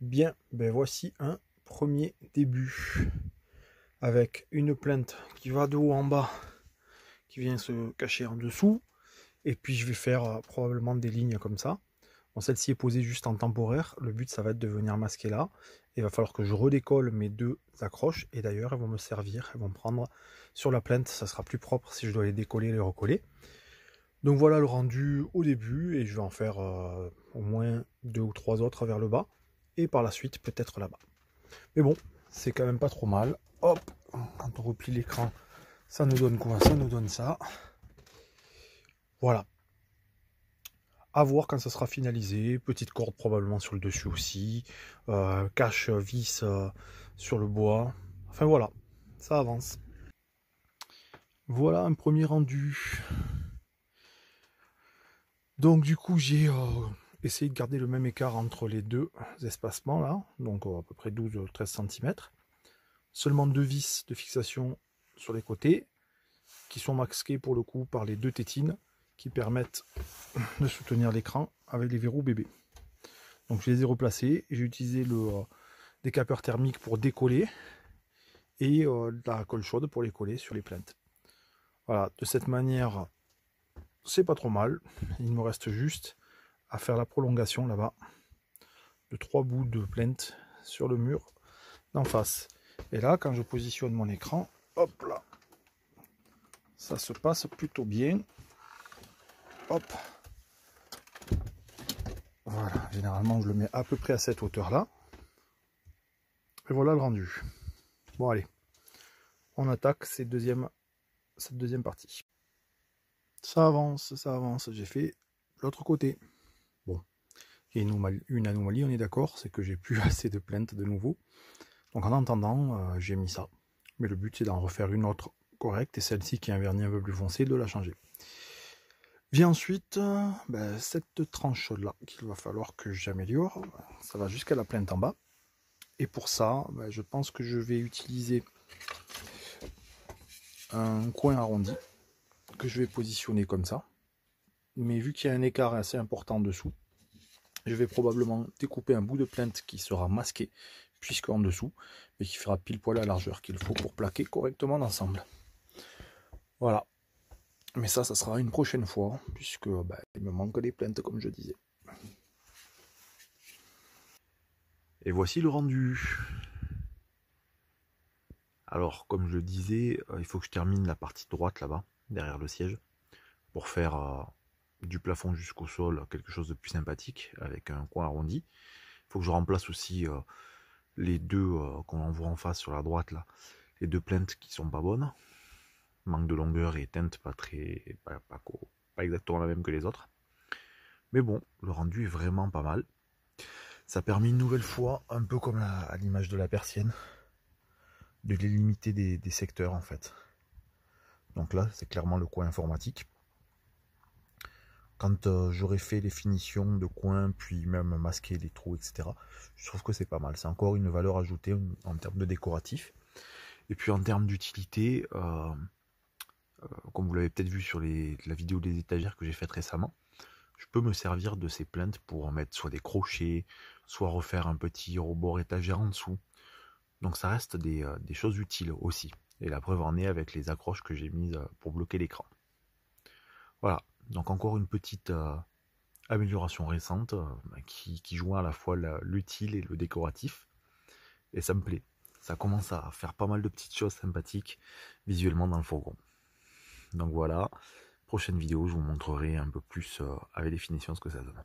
Bien, ben voici un premier début avec une plainte qui va de haut en bas, qui vient se cacher en dessous, et puis je vais faire probablement des lignes comme ça. Bon, celle-ci est posée juste en temporaire, le but ça va être de venir masquer là, il va falloir que je redécolle mes deux accroches, et d'ailleurs elles vont me servir, elles vont prendre sur la plainte, ça sera plus propre si je dois les décoller et les recoller. Donc voilà le rendu au début, et je vais en faire au moins 2 ou 3 autres vers le bas, et par la suite peut-être là-bas. Mais bon, c'est quand même pas trop mal. Hop, quand on replie l'écran, ça nous donne quoi? Ça nous donne ça. Voilà. À voir quand ça sera finalisé. Petite corde probablement sur le dessus aussi. Cache vis sur le bois. Enfin voilà, ça avance. Voilà un premier rendu. Donc du coup j'ai essayé de garder le même écart entre les deux espacements là. Donc à peu près 12-13 cm. Seulement deux vis de fixation sur les côtés, qui sont masqués pour le coup par les deux tétines qui permettent de soutenir l'écran avec les verrous bébés. Donc je les ai replacés, j'ai utilisé le décapeur thermique pour décoller et la colle chaude pour les coller sur les plaintes. Voilà, de cette manière c'est pas trop mal. Il me reste juste à faire la prolongation là-bas de 3 bouts de plainte sur le mur d'en face. Et là quand je positionne mon écran, hop là, ça se passe plutôt bien. Hop. Voilà, généralement je le mets à peu près à cette hauteur là. Et voilà le rendu. Bon allez, on attaque cette deuxième partie. Ça avance, j'ai fait l'autre côté. Bon, il y a une anomalie, on est d'accord, c'est que j'ai plus assez de plaintes de nouveau. Donc en attendant, j'ai mis ça. Mais le but c'est d'en refaire une autre correcte, et celle-ci qui a un vernis un peu plus foncé, de la changer. Vient ensuite cette tranche là qu'il va falloir que j'améliore. Ça va jusqu'à la plainte en bas. Et pour ça, je pense que je vais utiliser un coin arrondi que je vais positionner comme ça. Mais vu qu'il y a un écart assez important dessous, je vais probablement découper un bout de plainte qui sera masqué puisqu'en dessous, mais qui fera pile poil la largeur qu'il faut pour plaquer correctement l'ensemble. Voilà. Mais ça sera une prochaine fois, puisque il me manque des plaintes comme je disais. Et voici le rendu. Alors, comme je le disais, il faut que je termine la partie droite là-bas, derrière le siège, pour faire du plafond jusqu'au sol quelque chose de plus sympathique, avec un coin arrondi. Il faut que je remplace aussi les deux qu'on envoie en face sur la droite, là, les deux plaintes qui sont pas bonnes. Manque de longueur et teinte pas exactement la même que les autres. Mais bon, le rendu est vraiment pas mal. Ça permet une nouvelle fois, un peu comme à l'image de la persienne, de délimiter des secteurs en fait. Donc là, c'est clairement le coin informatique. Quand j'aurai fait les finitions de coins, puis même masquer les trous, etc., je trouve que c'est pas mal. C'est encore une valeur ajoutée en termes de décoratif. Et puis en termes d'utilité, comme vous l'avez peut-être vu sur la vidéo des étagères que j'ai faite récemment, je peux me servir de ces plaintes pour en mettre soit des crochets, soit refaire un petit rebord étagère en dessous. Donc ça reste des choses utiles aussi. Et la preuve en est avec les accroches que j'ai mises pour bloquer l'écran. Voilà, donc encore une petite amélioration récente qui joint à la fois l'utile et le décoratif. Et ça me plaît. Ça commence à faire pas mal de petites choses sympathiques visuellement dans le fourgon. Donc voilà, prochaine vidéo, je vous montrerai un peu plus avec les finitions ce que ça donne.